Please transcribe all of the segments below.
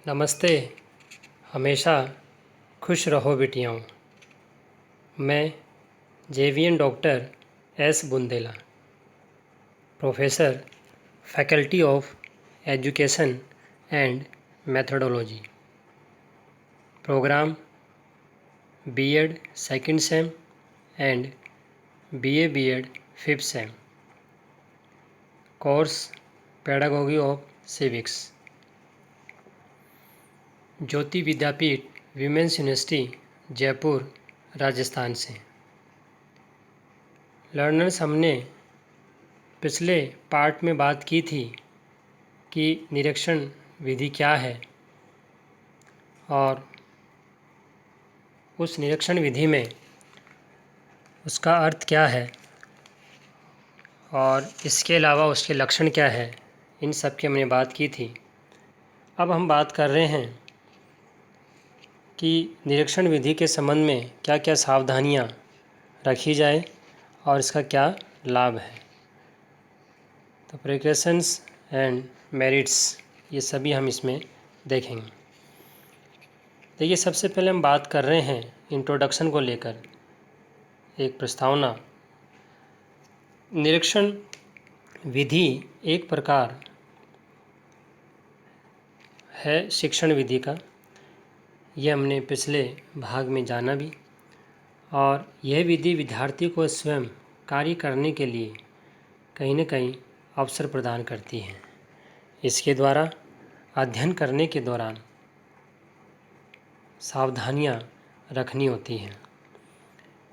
नमस्ते। हमेशा खुश रहो बिटियाओं। मैं JVN doctor S Bundela, professor, faculty of education and methodology, programme BEd second sem and BA BEd fifth sem, course pedagogy of civics, Jyoti Vidyapeeth women's university Jaipur Rajasthan से। Learners, हमने पिछले पार्ट में बात की थी कि निरीक्षण विधि क्या है और उस निरीक्षण विधि में उसका अर्थ क्या है और इसके अलावा उसके लक्षण क्या है, इन सब की हमने बात की थी। अब हम बात कर रहे हैं कि निरीक्षण विधि के संबंध में क्या क्या सावधानियां रखी जाए और इसका क्या लाभ है। तो प्रिकॉशंस एंड मेरिट्स, ये सभी हम इसमें देखेंगे। देखिए, सबसे पहले हम बात कर रहे हैं इंट्रोडक्शन को लेकर, एक प्रस्तावना। निरीक्षण विधि एक प्रकार है शिक्षण विधि का, यह हमने पिछले भाग में जाना भी, और यह विधि विद्यार्थी को स्वयं कार्य करने के लिए कहीं न कहीं अवसर प्रदान करती है। इसके द्वारा अध्ययन करने के दौरान सावधानियां रखनी होती हैं।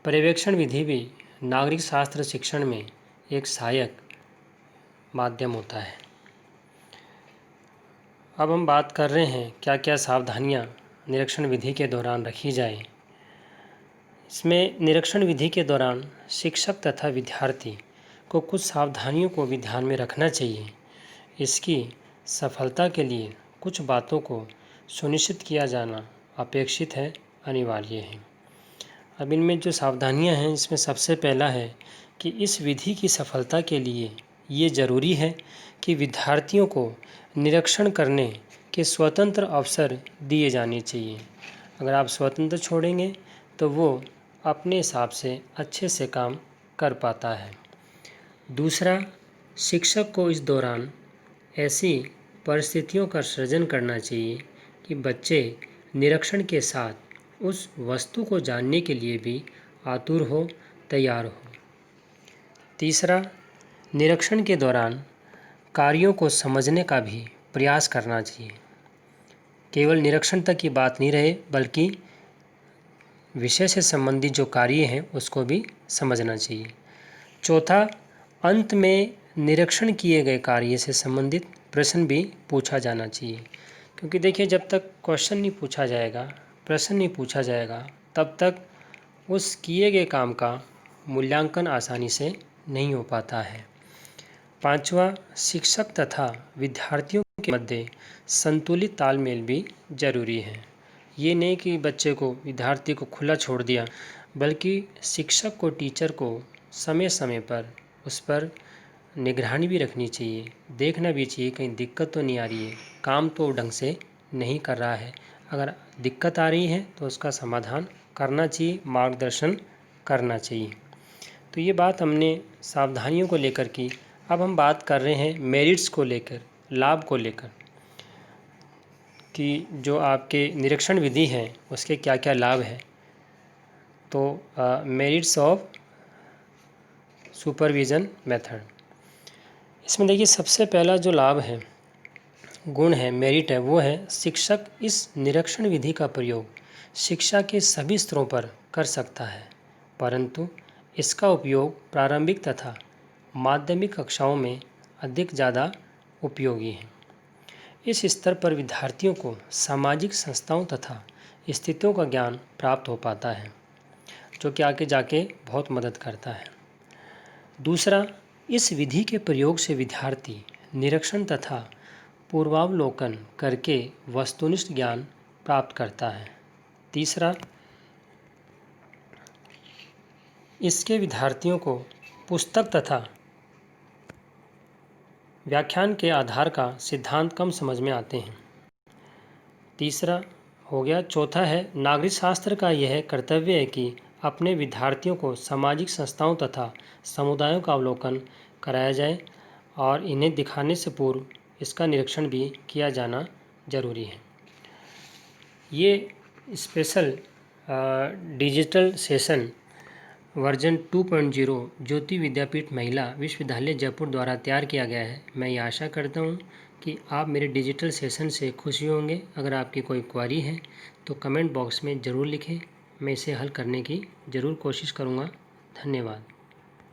पर्यवेक्षण विधि भी नागरिक शास्त्र शिक्षण में एक सहायक माध्यम होता है। अब हम बात कर रहे हैं क्या क्या सावधानियां निरीक्षण विधि के दौरान रखी जाए। इसमें निरीक्षण विधि के दौरान शिक्षक तथा विद्यार्थी को कुछ सावधानियों को भी ध्यान में रखना चाहिए। इसकी सफलता के लिए कुछ बातों को सुनिश्चित किया जाना अपेक्षित है, अनिवार्य है। अब इनमें जो सावधानियां हैं, इसमें सबसे पहला है कि इस विधि की सफलता के लिए ये ज़रूरी है कि विद्यार्थियों को निरीक्षण करने के स्वतंत्र अवसर दिए जाने चाहिए। अगर आप स्वतंत्र छोड़ेंगे तो वो अपने हिसाब से अच्छे से काम कर पाता है। दूसरा, शिक्षक को इस दौरान ऐसी परिस्थितियों का सृजन करना चाहिए कि बच्चे निरीक्षण के साथ उस वस्तु को जानने के लिए भी आतुर हो, तैयार हो। तीसरा, निरीक्षण के दौरान कार्यों को समझने का भी प्रयास करना चाहिए। केवल निरीक्षण तक की बात नहीं रहे, बल्कि विषय से संबंधित जो कार्य हैं उसको भी समझना चाहिए। चौथा, अंत में निरीक्षण किए गए कार्य से संबंधित प्रश्न भी पूछा जाना चाहिए, क्योंकि देखिए, जब तक क्वेश्चन नहीं पूछा जाएगा, प्रश्न नहीं पूछा जाएगा, तब तक उस किए गए काम का मूल्यांकन आसानी से नहीं हो पाता है। पांचवा, शिक्षक तथा विद्यार्थियों के मध्य संतुलित तालमेल भी जरूरी है। ये नहीं कि बच्चे को, विद्यार्थी को खुला छोड़ दिया, बल्कि शिक्षक को, टीचर को समय समय पर उस पर निगरानी भी रखनी चाहिए, देखना भी चाहिए कहीं दिक्कत तो नहीं आ रही है, काम तो ढंग से नहीं कर रहा है। अगर दिक्कत आ रही है तो उसका समाधान करना चाहिए, मार्गदर्शन करना चाहिए। तो ये बात हमने सावधानियों को लेकर की। अब हम बात कर रहे हैं मेरिट्स को लेकर, लाभ को लेकर, कि जो आपके निरीक्षण विधि है उसके क्या क्या लाभ है। तो मेरिट्स ऑफ सुपरविज़न मेथड, इसमें देखिए, सबसे पहला जो लाभ है, गुण है, मेरिट है, वो है शिक्षक इस निरीक्षण विधि का प्रयोग शिक्षा के सभी स्तरों पर कर सकता है, परंतु इसका उपयोग प्रारंभिक तथा माध्यमिक कक्षाओं में अधिक ज़्यादा उपयोगी है। इस स्तर पर विद्यार्थियों को सामाजिक संस्थाओं तथा स्थितियों का ज्ञान प्राप्त हो पाता है, जो कि आगे जाके बहुत मदद करता है। दूसरा, इस विधि के प्रयोग से विद्यार्थी निरीक्षण तथा पूर्वावलोकन करके वस्तुनिष्ठ ज्ञान प्राप्त करता है। तीसरा, इसके विद्यार्थियों को पुस्तक तथा व्याख्यान के आधार का सिद्धांत कम समझ में आते हैं। तीसरा हो गया। चौथा है, नागरिक शास्त्र का यह कर्तव्य है कि अपने विद्यार्थियों को सामाजिक संस्थाओं तथा समुदायों का अवलोकन कराया जाए और इन्हें दिखाने से पूर्व इसका निरीक्षण भी किया जाना जरूरी है। ये स्पेशल डिजिटल सेशन वर्जन 2.0 ज्योति विद्यापीठ महिला विश्वविद्यालय जयपुर द्वारा तैयार किया गया है। मैं ये आशा करता हूँ कि आप मेरे डिजिटल सेशन से खुशी होंगे। अगर आपकी कोई क्वेरी है तो कमेंट बॉक्स में ज़रूर लिखें, मैं इसे हल करने की ज़रूर कोशिश करूँगा। धन्यवाद।